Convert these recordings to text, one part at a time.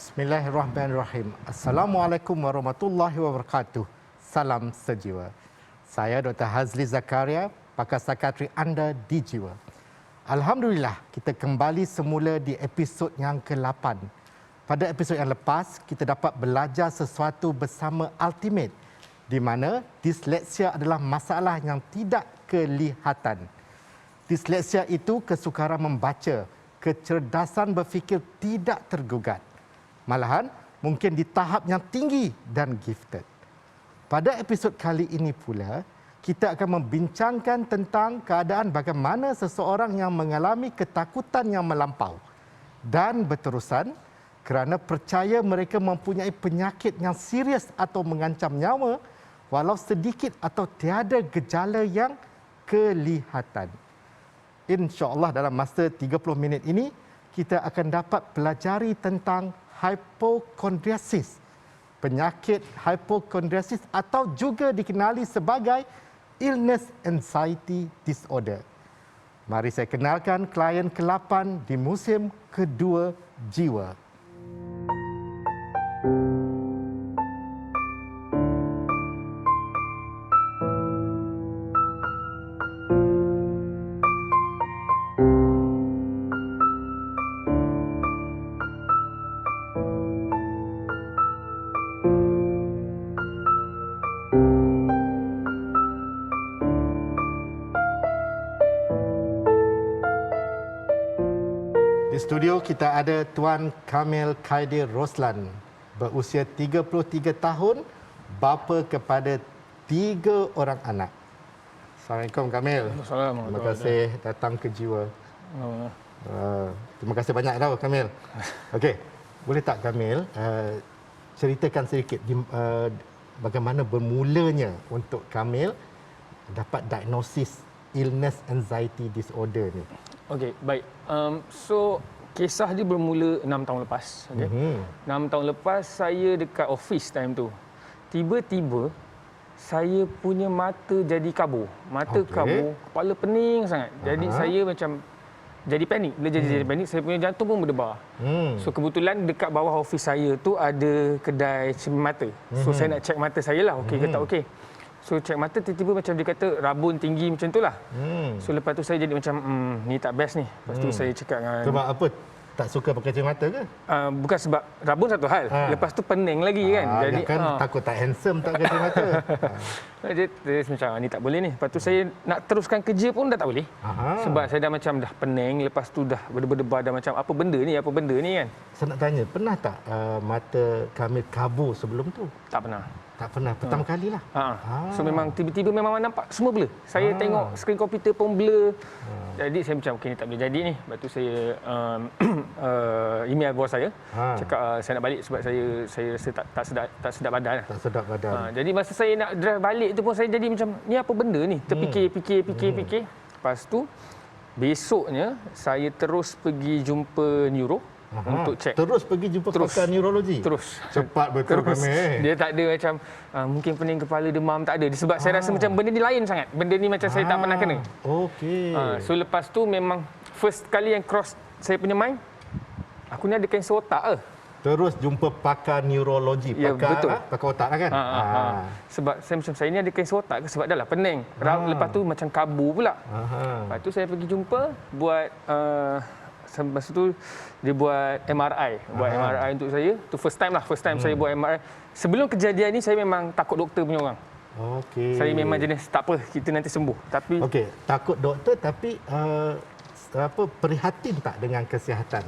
Bismillahirrahmanirrahim. Assalamualaikum warahmatullahi wabarakatuh. Salam sejiwa. Saya Dr. Hazli Zakaria, pakar psikiatri anda di Jiwa. Alhamdulillah, kita kembali semula di episod yang ke-8. Pada episod yang lepas, kita dapat belajar sesuatu bersama Ultimate, di mana disleksia adalah masalah yang tidak kelihatan. Disleksia itu kesukaran membaca, kecerdasan berfikir tidak tergugat. Malahan, mungkin di tahap yang tinggi dan gifted. Pada episod kali ini pula, kita akan membincangkan tentang keadaan bagaimana seseorang yang mengalami ketakutan yang melampau dan berterusan kerana percaya mereka mempunyai penyakit yang serius atau mengancam nyawa walau sedikit atau tiada gejala yang kelihatan. InsyaAllah dalam masa 30 minit ini, kita akan dapat pelajari tentang hipokondriasis. Penyakit hipokondriasis atau juga dikenali sebagai illness anxiety disorder. Mari saya kenalkan klien ke-8 di musim kedua Jiwa. Di studio kita ada Tuan Kamil Khaidir Roslan, berusia 33 tahun, bapa kepada 3 orang anak. Assalamualaikum Kamil. Assalamualaikum. Terima kasih datang ke Jiwa. Terima kasih banyak tau Kamil. Okey, boleh tak Kamil ceritakan sedikit bagaimana bermulanya untuk Kamil dapat diagnosis illness anxiety disorder ni? Okey, baik. So, kisah dia bermula 6 tahun lepas. Okay? 6 tahun lepas, saya dekat office time tu. Tiba-tiba, saya punya mata jadi kabur. Mata kabur, kepala pening sangat. Jadi, saya macam jadi panik. Bila jadi panik, saya punya jantung pun berdebar. So, kebetulan dekat bawah office saya tu ada kedai cermin mata. So, saya nak check mata saya lah, okey ke tak okey. So, cek mata tiba-tiba macam dia kata rabun tinggi macam tu lah. So, lepas tu saya jadi macam, ni tak best ni. Lepas tu saya cakap dengan... Sebab apa? Tak suka pakai cermin mata ke? Bukan sebab rabun satu hal. Lepas tu pening lagi kan. Jadi kan takut tak handsome tak pakai cermin mata. Dia macam, ni tak boleh ni. Lepas tu saya nak teruskan kerja pun dah tak boleh. Sebab saya dah macam dah pening. Lepas tu dah berdebar-debar dah macam apa benda ni kan. Saya nak tanya, pernah tak mata Kamil kabur sebelum tu? Tak pernah. Tak pernah, pertama kali lah. So memang tiba-tiba memang nampak semua blur. Saya tengok skrin komputer pun blur. Jadi saya macam, okey ni tak boleh jadi ni. Lepas tu saya email bos saya. Cakap saya nak balik sebab saya rasa tak sedap badan. Tak sedap badan. Jadi masa saya nak drive balik tu pun saya jadi macam, ni apa benda ni? Terfikir. Lepas tu, besoknya saya terus pergi jumpa neuro. Untuk cek. Terus pergi jumpa pakar neurologi? Terus. Cepat betul Kamil. Dia tak ada macam, mungkin pening kepala, demam, tak ada. Sebab saya rasa macam benda ni lain sangat. Benda ni macam saya tak pernah kena. Okey. So lepas tu memang first kali yang cross saya punya mind, aku ni ada kanser otak ke? Terus jumpa pakar neurologi. Pakar otak lah kan? Sebab saya macam, saya ni ada kanser otak ke? Sebab dah lah pening. Lepas tu macam kabur pula. Lepas tu saya pergi jumpa, buat... Masa tu dia buat MRI. MRI untuk saya. Tu first time saya buat MRI. Sebelum kejadian ni saya memang takut doktor punya orang. Okey. Saya memang jenis tak apa, kita nanti sembuh. Tapi takut doktor tapi prihatin tak dengan kesihatan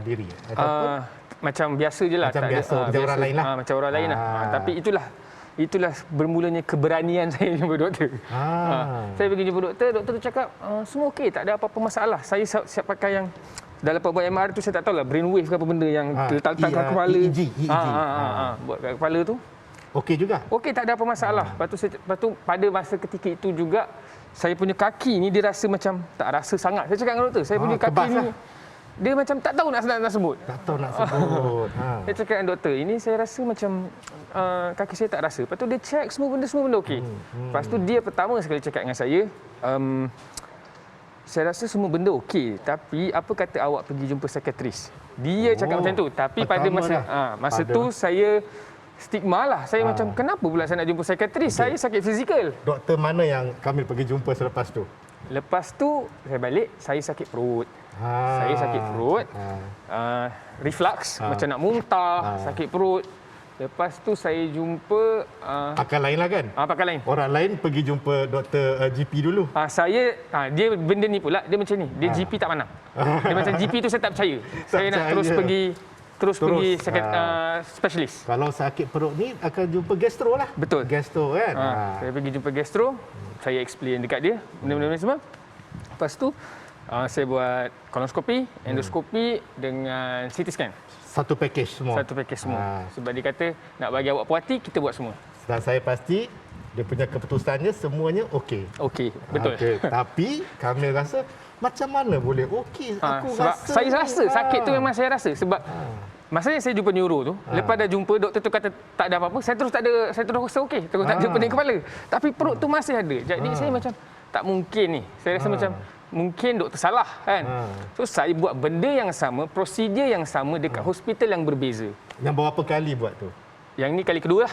diri ataupun macam biasa je lah. Macam biasa, macam orang lain lah. Macam orang lain lah. Tapi itulah bermulanya keberanian saya jumpa doktor. Saya pergi jumpa doktor tu cakap, semua okey, tak ada apa-apa masalah. Saya siap pakai yang, dah lepas buat MRI tu saya tak tahulah brainwave ke apa benda yang letak kat kepala. EEG. Buat kat kepala tu. Okey juga? Okey, tak ada apa masalah. Lepas tu pada masa ketika itu juga, saya punya kaki ni dia rasa macam, tak rasa sangat. Saya cakap dengan doktor, saya punya kaki ni, dia macam tak tahu nak sebut. Tak tahu nak sebut. Saya cakap dengan doktor, ini saya rasa macam kaki saya tak rasa. Lepas tu dia check semua benda okey. Lepas tu dia pertama sekali cakap dengan saya, saya rasa semua benda okey, tapi apa kata awak pergi jumpa psikiatris? Dia cakap macam tu. Tapi pada masa tu saya stigma lah. Saya macam kenapa pula saya nak jumpa psikiatris? Saya sakit fizikal. Doktor mana yang kami pergi jumpa selepas tu? Lepas tu saya balik, saya sakit perut. Saya sakit perut. Reflux, macam nak muntah, sakit perut. Lepas tu saya jumpa Pakar lain lah kan? pakar lain. Orang lain pergi jumpa doktor GP dulu. Dia benda ni pula, dia macam ni. Dia GP tak pandang. Dia macam GP tu saya tak percaya. Saya nak terus pergi specialist. Kalau sakit perut ni akan jumpa gastro lah. Betul. Gastro kan? Saya pergi jumpa gastro, saya explain dekat dia benda-benda semua. Lepas tu saya buat kolonoskopi, endoskopi dengan CT scan. Satu package semua. Satu package semua. Sebab dia kata nak bagi awak puas hati, kita buat semua. Dan saya pasti dia punya keputusannya semuanya okey. Okey, betul. Okay. Tapi kami rasa macam mana boleh okey? Aku sebab rasa saya rasa sakit tu memang saya rasa sebab masanya saya jumpa neuro tu, lepas dah jumpa doktor tu kata tak ada apa-apa, saya terus rasa okey, terus tak ada pening kepala. Tapi perut tu masih ada. Jadi saya macam tak mungkin ni. Saya rasa macam mungkin doktor salah kan. So saya buat benda yang sama, prosedur yang sama dekat hospital yang berbeza. Yang berapa kali buat tu? Yang ni kali kedua lah,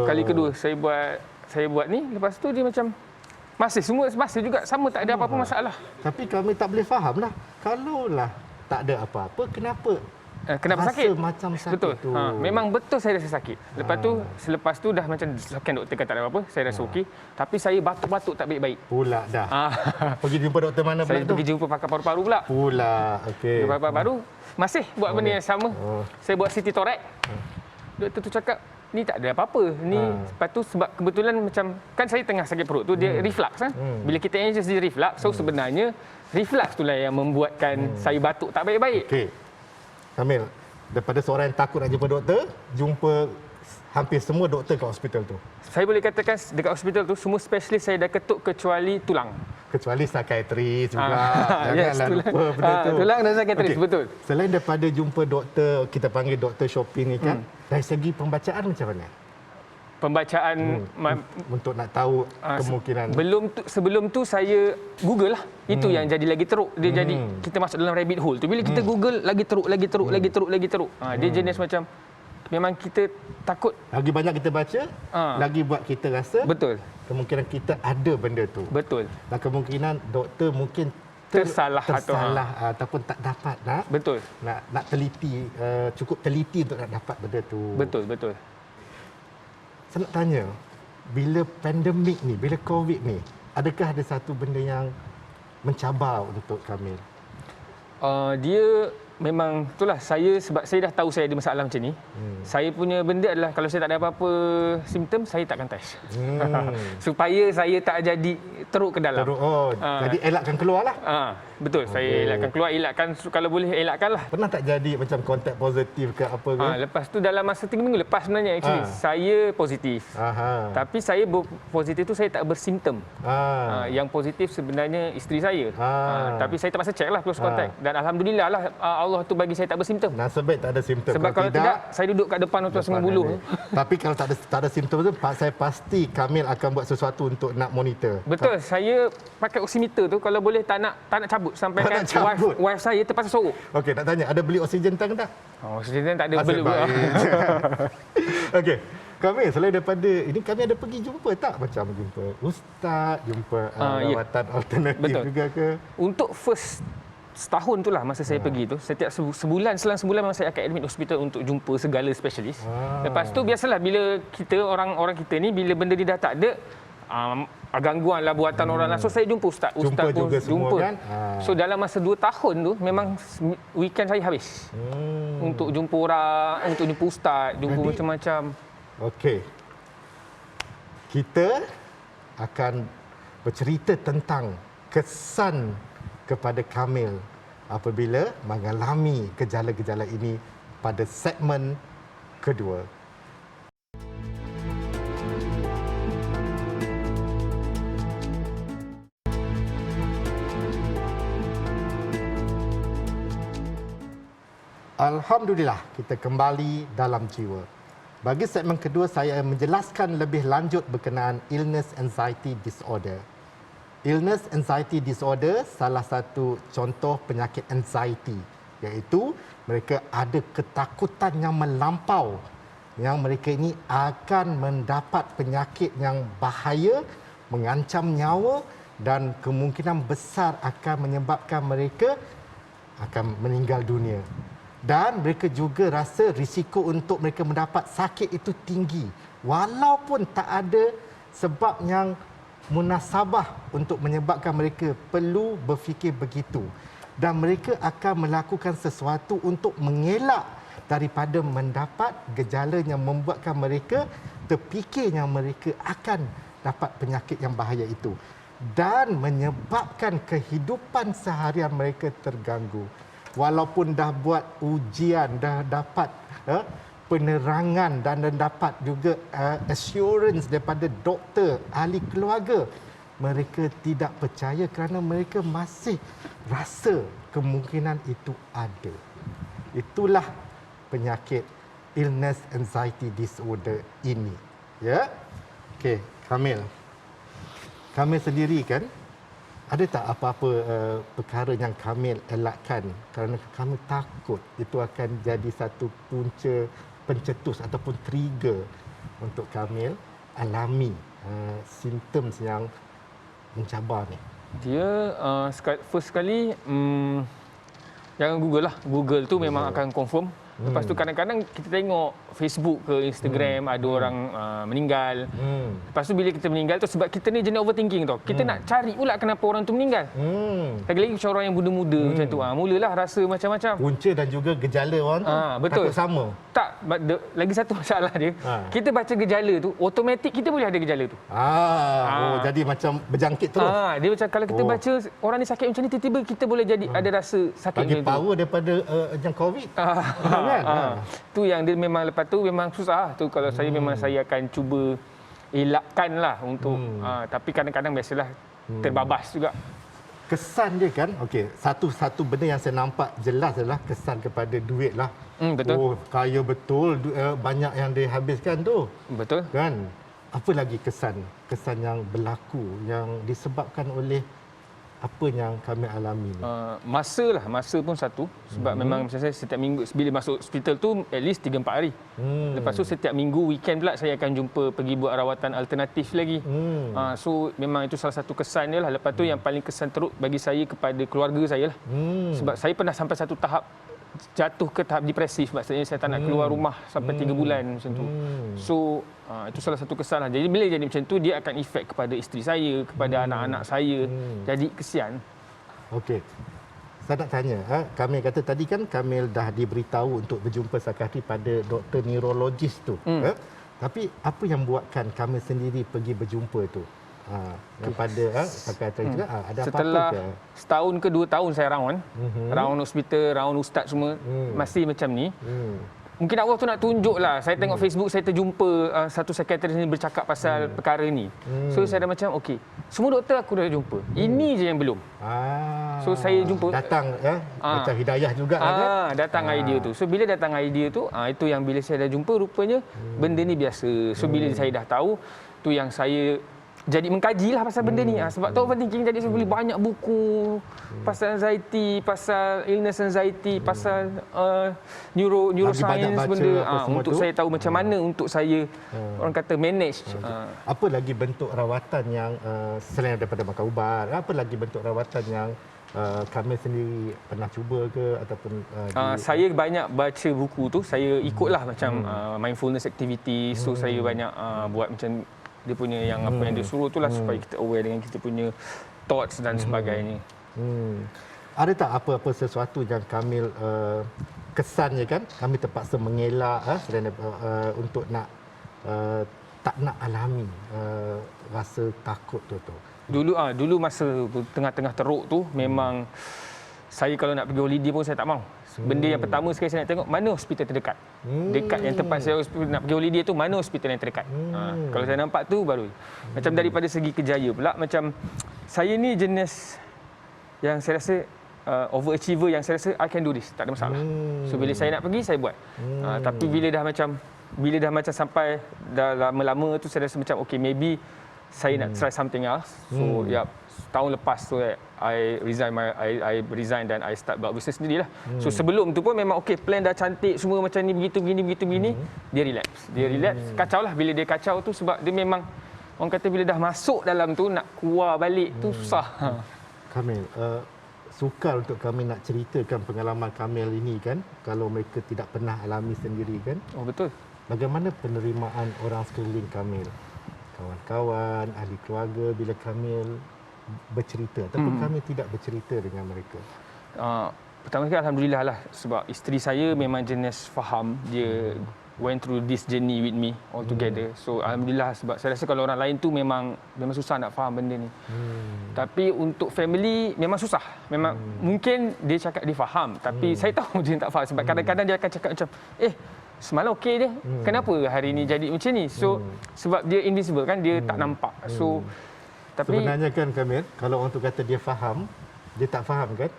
kali kedua saya buat ni. Lepas tu dia macam masih juga sama, tak ada apa-apa masalah. Tapi kami tak boleh faham lah. Kalaulah tak ada apa-apa, kenapa sakit? Macam sakit betul. tu. Memang betul saya rasa sakit. Selepas tu dah macam doktor kata tak ada apa-apa, saya rasa okey. Tapi saya batuk-batuk tak baik-baik. Pula dah. Pergi jumpa doktor mana pula tu? Saya pergi jumpa pakar paru-paru pula. Okey. Pakar paru-paru masih buat benda yang sama. Saya buat CT thorax. Doktor tu cakap, ni tak ada apa-apa. Ni lepas tu sebab kebetulan macam kan saya tengah sakit perut tu, dia reflux kan. Bila kita inject dia reflux, so sebenarnya reflux itulah yang membuatkan saya batuk tak baik-baik. Okey. Kamil, daripada seorang yang takut nak jumpa doktor, jumpa hampir semua doktor kat hospital tu. Saya boleh katakan dekat hospital tu semua spesialis saya dah ketuk kecuali tulang. Kecuali psikiatris juga. Janganlah lupa benda tu. Tulang dan psikiatris, betul. Selain daripada jumpa doktor, kita panggil doktor shopping ni kan, dari segi pembacaan macam mana? Pembacaan untuk nak tahu kemungkinan. Sebelum tu saya Google lah. Itu yang jadi lagi teruk. Dia jadi kita masuk dalam rabbit hole tu. Bila kita Google lagi teruk. Dia jenis macam memang kita takut. Lagi banyak kita baca, lagi buat kita rasa betul. Kemungkinan kita ada benda tu. Betul. Dan kemungkinan doktor mungkin tersalah ataupun tak dapat betul. Nak teliti, cukup teliti untuk nak dapat benda tu. Betul. Saya nak tanya, bila pandemik ni, bila COVID ni, adakah ada satu benda yang mencabar untuk Kamil? Dia memang itulah sebab saya dah tahu saya ada masalah macam ni. Saya punya benda adalah kalau saya tak ada apa-apa simptom, saya takkan test. Supaya saya tak jadi teruk ke dalam. Jadi elakkan keluar lah. Betul, saya elakkan kalau boleh elakkan lah. Pernah tak jadi macam kontak positif ke apa ke? Lepas tu dalam masa 3 minggu lepas sebenarnya saya positif. Tapi saya positif tu saya tak bersimptom. Yang positif sebenarnya isteri saya. Tapi saya terpaksa check lah close contact. Dan alhamdulillah lah Allah tu bagi saya tak bersimptom. Nasib baik tak ada simptom. Sebab kalau tidak saya duduk kat depan untuk Sungai Buloh. Tapi kalau tak ada simptom tu, saya pasti Kamil akan buat sesuatu untuk nak monitor. Betul, saya pakai oximeter tu kalau boleh tak nak cabut sampai kan wife saya terpaksa sorok. Okey, nak tanya ada beli oksigen tank tak? Oksigen tak ada beli. Okey. Kami selain daripada ini kami ada pergi jumpa tak macam jumpa ustaz, jumpa rawatan alternatif juga ke? Untuk first setahun tu lah masa saya pergi tu, setiap sebulan memang saya akan admit hospital untuk jumpa segala spesialis. Lepas tu biasalah bila kita orang kita ni bila benda ni dah tak ada gangguan lah buatan orang lah. So saya jumpa ustaz pun jumpa. Kan? So dalam masa 2 tahun tu memang weekend saya habis. Untuk jumpa orang, untuk jumpa ustaz, jumpa macam-macam. Okey. Kita akan bercerita tentang kesan kepada Kamil apabila mengalami gejala-gejala ini pada segmen kedua. Alhamdulillah, kita kembali dalam jiwa. Bagi segmen kedua, saya menjelaskan lebih lanjut berkenaan illness anxiety disorder. Illness anxiety disorder salah satu contoh penyakit anxiety, iaitu mereka ada ketakutan yang melampau yang mereka ini akan mendapat penyakit yang bahaya, mengancam nyawa dan kemungkinan besar akan menyebabkan mereka akan meninggal dunia. Dan mereka juga rasa risiko untuk mereka mendapat sakit itu tinggi walaupun tak ada sebab yang munasabah untuk menyebabkan mereka perlu berfikir begitu, dan mereka akan melakukan sesuatu untuk mengelak daripada mendapat gejala yang membuatkan mereka terfikir yang mereka akan dapat penyakit yang bahaya itu dan menyebabkan kehidupan seharian mereka terganggu. Walaupun dah buat ujian, dah dapat penerangan dan dapat juga assurance daripada doktor, ahli keluarga, mereka tidak percaya kerana mereka masih rasa kemungkinan itu ada. Itulah penyakit illness anxiety disorder ini. Ya. Okey, Kamil. Kamil sendiri kan, ada tak apa-apa perkara yang Kamil elakkan kerana Kamil takut itu akan jadi satu punca pencetus ataupun trigger untuk Kamil alami simptom yang mencabar ni? Dia first sekali jangan Google lah. Google tu memang akan confirm. Lepas tu kadang-kadang kita tengok Facebook ke Instagram ada orang meninggal. Lepas tu bila kita meninggal tu sebab kita ni jenis overthinking tau. Kita nak cari pula kenapa orang tu meninggal. Lagi-lagi macam orang yang muda-muda macam tu. Mulalah rasa macam-macam. Punca dan juga gejala orang tu betul. takut sama. Tak, lagi satu masalah dia. Kita baca gejala tu, automatik kita boleh ada gejala tu. Jadi macam berjangkit terus. Dia macam kalau kita baca orang ni sakit macam ni, tiba-tiba kita boleh jadi ada rasa sakit lagi macam tu. power daripada yang COVID. Kan? Tu yang dia memang lepas tu memang susah. Tu kalau saya memang saya akan cuba elakkan lah untuk tapi kadang-kadang biasalah terbabas juga. Kesan dia kan, okey, satu benda yang saya nampak jelas adalah kesan kepada duit lah. Betul. Oh, kaya betul, banyak yang dia habiskan tu. Betul. Kan? Apa lagi kesan yang berlaku yang disebabkan oleh apa yang kami alami ni? Masa pun satu. Sebab memang macam saya setiap minggu bila masuk hospital tu at least 3-4 hari. Lepas tu setiap minggu weekend pula saya akan jumpa pergi buat rawatan alternatif lagi. So memang itu salah satu kesan dia lah. Lepas tu yang paling kesan teruk bagi saya kepada keluarga saya lah. Sebab saya pernah sampai satu tahap jatuh ke tahap depresif. Maksudnya saya tak nak keluar rumah sampai 3 bulan macam tu. So itu salah satu kesan lah. Jadi bila jadi macam tu dia akan efek kepada isteri saya, kepada anak-anak saya. Jadi kesian. Okey. Saya nak tanya, Kamil kata tadi kan Kamil dah diberitahu untuk berjumpa psikiatri pada doktor neurologis tu. Tapi apa yang buatkan Kamil sendiri pergi berjumpa tu? Pada psikiatri juga ada setelah apa-apa ke? Setahun ke 2 tahun saya round round hospital, round ustaz semua masih macam ni. Mungkin Allah tu nak tunjuk lah. Saya tengok Facebook, saya terjumpa satu psikiatris ni bercakap pasal perkara ni. So saya dah macam okey, semua doktor aku dah jumpa, ini je yang belum. So saya jumpa datang macam hidayah juga kan? Datang idea tu. So bila datang idea tu, itu yang bila saya dah jumpa rupanya benda ni biasa. So bila saya dah tahu, tu yang saya jadi mengkajilah pasal benda ni. Sebab tu overthinking, jadi saya beli banyak buku pasal anxiety, pasal illness anxiety, pasal neuroscience benda untuk saya tahu macam mana untuk saya orang kata manage. Apa lagi bentuk rawatan yang selain daripada makan ubat, apa lagi bentuk rawatan yang kami sendiri pernah cuba ke ataupun saya banyak baca buku tu, saya ikutlah macam mindfulness activity. So saya banyak buat macam dia punya yang apa yang dia suruh tu lah supaya kita aware dengan kita punya thoughts dan sebagainya. Ada tak apa-apa sesuatu yang Kamil kesannya kan kami terpaksa mengelak untuk nak tak nak alami rasa takut tu? Dulu masa tengah-tengah teruk tu memang saya kalau nak pergi holiday pun saya tak mau. Benda yang pertama sekali saya nak tengok mana hospital terdekat. Dekat yang tempat saya nak pergi holiday tu, mana hospital yang terdekat. Kalau saya nampak tu baru. Macam daripada segi kerjaya pula, macam saya ni jenis yang saya rasa overachiever, yang saya rasa I can do this, tak ada masalah. So bila saya nak pergi saya buat. Tapi bila dah macam sampai dah lama-lama tu saya rasa macam okay, maybe saya nak try something else. tahun lepas tu I resign dan I start buat bisnes sendirilah. So sebelum tu pun memang plan dah cantik semua macam ni begini, dia relapse. Kacau lah bila dia kacau tu sebab dia memang orang kata bila dah masuk dalam tu nak keluar balik tu susah. Kamil, sukar untuk kami nak ceritakan pengalaman Kamil ini kan, kalau mereka tidak pernah alami sendiri kan. Oh betul. Bagaimana penerimaan orang sekeliling Kamil? Kawan-kawan, ahli keluarga bila Kamil bercerita ataupun Kamil tidak bercerita dengan mereka? Pertama sekali Alhamdulillah lah sebab isteri saya memang jenis faham. Dia went through this journey with me all together. So Alhamdulillah sebab saya rasa kalau orang lain tu memang susah nak faham benda ni. Tapi untuk family memang susah. Memang mungkin dia cakap dia faham tapi saya tahu dia tak faham sebab kadang-kadang dia akan cakap macam semalam okey je. Kenapa hari ni jadi macam ni? So sebab dia invisible kan, dia tak nampak. So tapi sebenarnya kan Kamil, kalau orang tu kata dia faham, dia tak faham kan?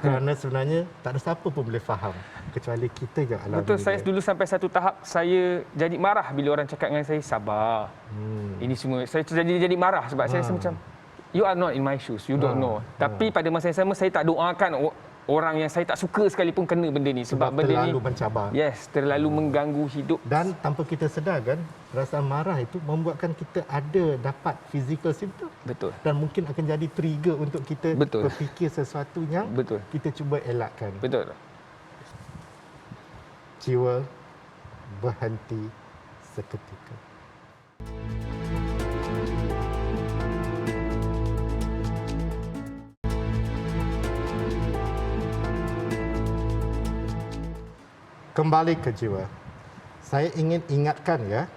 Kerana sebenarnya tak ada siapa pun boleh faham kecuali kita yang alami. Betul, saya dulu sampai satu tahap saya jadi marah bila orang cakap dengan saya sabar. Ini semua saya jadi marah sebab saya rasa macam you are not in my shoes, you don't know. Tapi pada masa yang sama saya tak doakan orang yang saya tak suka sekalipun kena benda ni sebab benda ni terlalu mencabar. Yes, terlalu mengganggu hidup. Dan tanpa kita sedar kan, perasaan marah itu membuatkan kita dapat physical symptom. Betul. Dan mungkin akan jadi trigger untuk kita berfikir sesuatu yang kita cuba elakkan. Betul. Jiwa berhenti seketika. Kembali ke jiwa. Saya ingin ingatkan ya,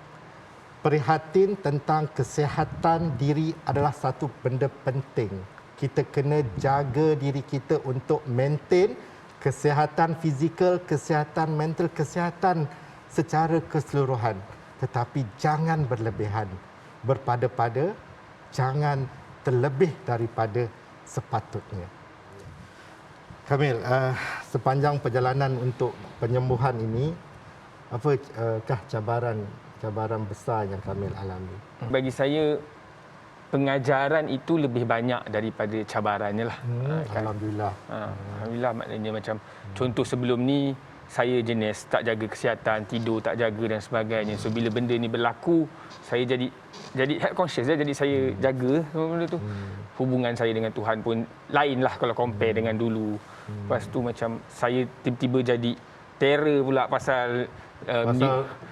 prihatin tentang kesihatan diri adalah satu benda penting. Kita kena jaga diri kita untuk maintain kesihatan fizikal, kesihatan mental, kesihatan secara keseluruhan. Tetapi jangan berlebihan. Berpada-pada, jangan terlebih daripada sepatutnya. Kamil, sepanjang perjalanan untuk penyembuhan ini, apakah cabaran besar yang Kamil alami? Bagi saya, pengajaran itu lebih banyak daripada cabarannya lah. Alhamdulillah. Alhamdulillah maknanya macam contoh sebelum ni, saya jenis tak jaga kesihatan, tidur tak jaga dan sebagainya. So bila benda ni berlaku, saya jadi health conscious ya. Jadi saya jaga benda tu. Hubungan saya dengan Tuhan pun lain lah kalau compare dengan dulu. Lepas tu macam saya tiba-tiba jadi terror pula pasal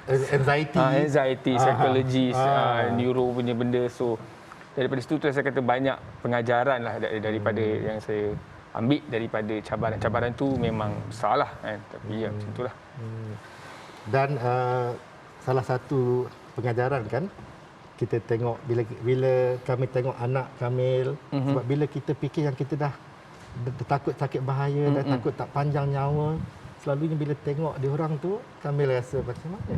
anxiety, psikologis, neuro punya benda. So daripada situ saya kata banyak pengajaran lah daripada yang saya ambil daripada cabaran-cabaran tu memang besarlah kan. Tapi ya macam itulah. Dan salah satu pengajaran kan kita tengok bila kami tengok anak Kamil, sebab bila kita fikir yang kita dah takut sakit bahaya dan takut tak panjang nyawa, selalunya bila tengok dia orang tu Kamil rasa macam mana?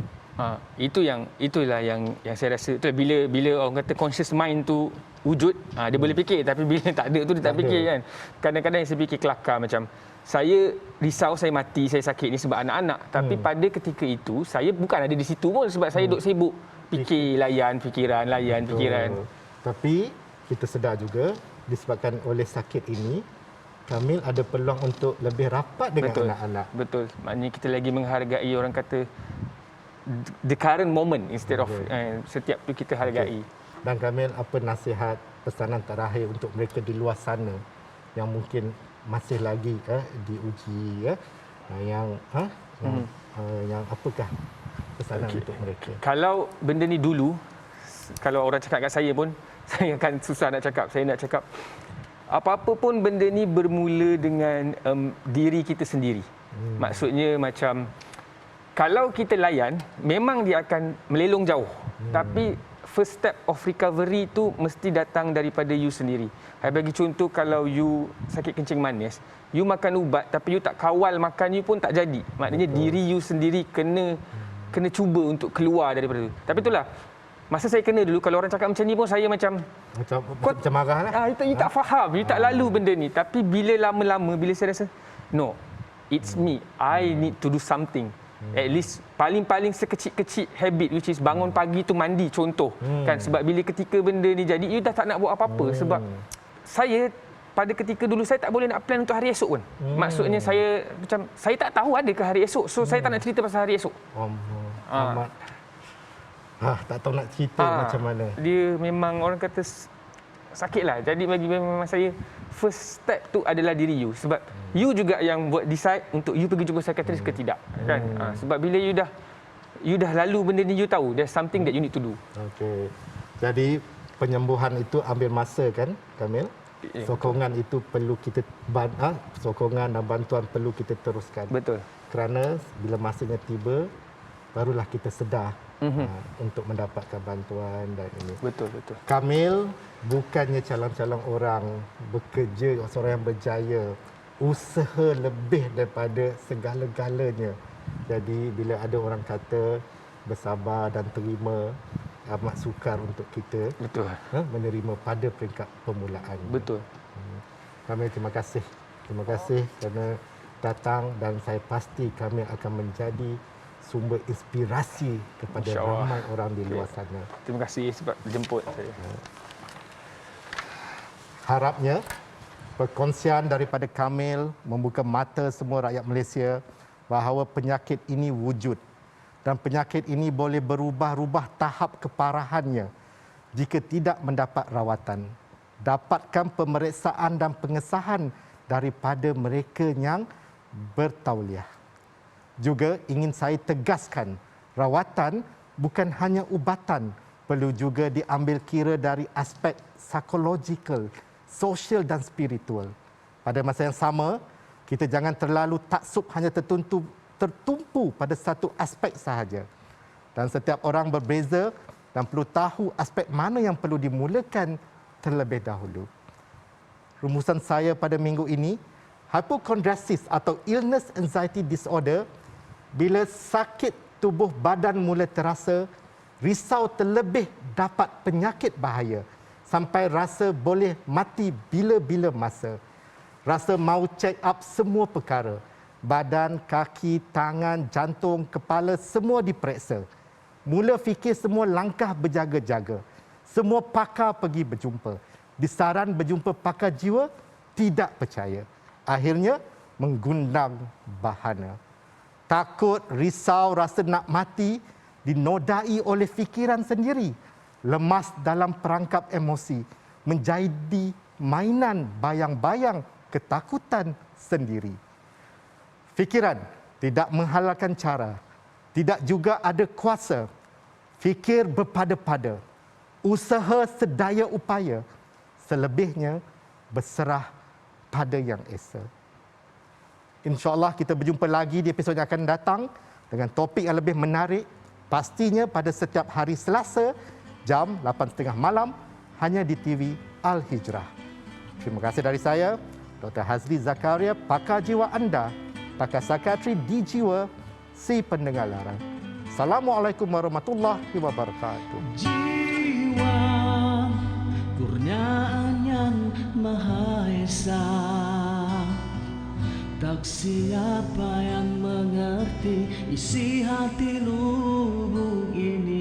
Itulah yang saya rasa itulah bila orang kata conscious mind tu wujud, dia boleh fikir tapi bila tak ada tu dia tak fikir kan. Kadang-kadang yang saya fikir kelakar macam saya risau saya mati, saya sakit ni sebab anak-anak, tapi pada ketika itu saya bukan ada di situ pun sebab saya duk sibuk fikir layan fikiran. Tapi kita sedar juga disebabkan oleh sakit ini Kamil ada peluang untuk lebih rapat dengan anak-anak. Betul. Maknanya kita lagi menghargai orang kata the current moment instead of setiap tu kita hargai. Dan Kamil, apa nasihat pesanan terakhir untuk mereka di luar sana yang mungkin masih lagi diuji yang apakah pesanan untuk mereka? Kalau benda ni dulu, kalau orang cakap kat saya pun saya akan susah nak cakap. Saya nak cakap apa-apa pun benda ni bermula dengan diri kita sendiri. Maksudnya macam kalau kita layan, memang dia akan melelong jauh. Tapi first step of recovery tu mesti datang daripada you sendiri. Saya bagi contoh, kalau you sakit kencing manis, you makan ubat tapi you tak kawal makan you pun tak jadi. Maknanya diri you sendiri kena cuba untuk keluar daripada tu. Tapi itulah, masa saya kena dulu, kalau orang cakap macam ni pun saya macam marah lah. You tak faham, you tak lalu benda ni. Tapi bila lama-lama, bila saya rasa, no, it's me. I need to do something. At least paling-paling sekecil-kecil habit, which is bangun pagi tu mandi contoh kan, sebab bila ketika benda ni jadi you dah tak nak buat apa-apa sebab saya pada ketika dulu saya tak boleh nak plan untuk hari esok pun. Maksudnya saya macam saya tak tahu ada ke hari esok. So saya tak nak cerita pasal hari esok. Amat. Tak tahu nak cerita macam mana. Dia memang orang kata sakitlah. Jadi bagi memang saya first step tu adalah diri you, sebab you juga yang buat decide untuk you pergi jumpa psikiatris ke tidak, kan? Sebab bila you dah lalu benda ni, you tahu there's something that you need to do. Okey. Jadi penyembuhan itu ambil masa, kan, Kamil? Sokongan itu perlu kita sokongan dan bantuan perlu kita teruskan. Betul. Kerana bila masanya tiba, barulah kita sedar untuk mendapatkan bantuan dan ini. Betul. Kamil bukannya calon-calon orang bekerja, seorang yang berjaya, usaha lebih daripada segala-galanya. Jadi bila ada orang kata bersabar dan terima, amat sukar untuk kita menerima pada peringkat permulaan. Betul. Kamil, terima kasih. Terima kasih kerana datang, dan saya pasti kami akan menjadi sumber inspirasi kepada ramai orang di luar sana. Terima kasih sebab jemput saya. Harapnya perkongsian daripada Kamil membuka mata semua rakyat Malaysia bahawa penyakit ini wujud, dan penyakit ini boleh berubah-ubah tahap keparahannya jika tidak mendapat rawatan. Dapatkan pemeriksaan dan pengesahan daripada mereka yang bertauliah. Juga ingin saya tegaskan, rawatan bukan hanya ubatan, perlu juga diambil kira dari aspek psikologikal, sosial dan spiritual. Pada masa yang sama, kita jangan terlalu taksub hanya tertumpu pada satu aspek sahaja. Dan setiap orang berbeza dan perlu tahu aspek mana yang perlu dimulakan terlebih dahulu. Rumusan saya pada minggu ini, hypochondriasis atau illness anxiety disorder, bila sakit tubuh badan mula terasa, risau terlebih dapat penyakit bahaya, sampai rasa boleh mati bila-bila masa. Rasa mau check up semua perkara. Badan, kaki, tangan, jantung, kepala semua diperiksa. Mula fikir semua langkah berjaga-jaga. Semua pakar pergi berjumpa. Disaran berjumpa pakar jiwa, tidak percaya. Akhirnya menggundang bahana. Takut, risau, rasa nak mati dinodai oleh fikiran sendiri. Lemas dalam perangkap emosi, menjadi mainan bayang-bayang ketakutan sendiri. Fikiran tidak menghalalkan cara, tidak juga ada kuasa. Fikir berpada-pada, usaha sedaya upaya, selebihnya berserah pada Yang Esa. InsyaAllah kita berjumpa lagi di episod yang akan datang dengan topik yang lebih menarik, pastinya pada setiap hari Selasa jam 8.30 malam hanya di TV Al-Hijrah. Terima kasih dari saya, Dr. Hazli Zakaria, pakar jiwa anda, pakar psikiatri di jiwa, si pendengar larang. Assalamualaikum warahmatullahi wabarakatuh. Jiwa kurniaan yang Maha Esa, tak siapa yang mengerti isi hati lubuk ini.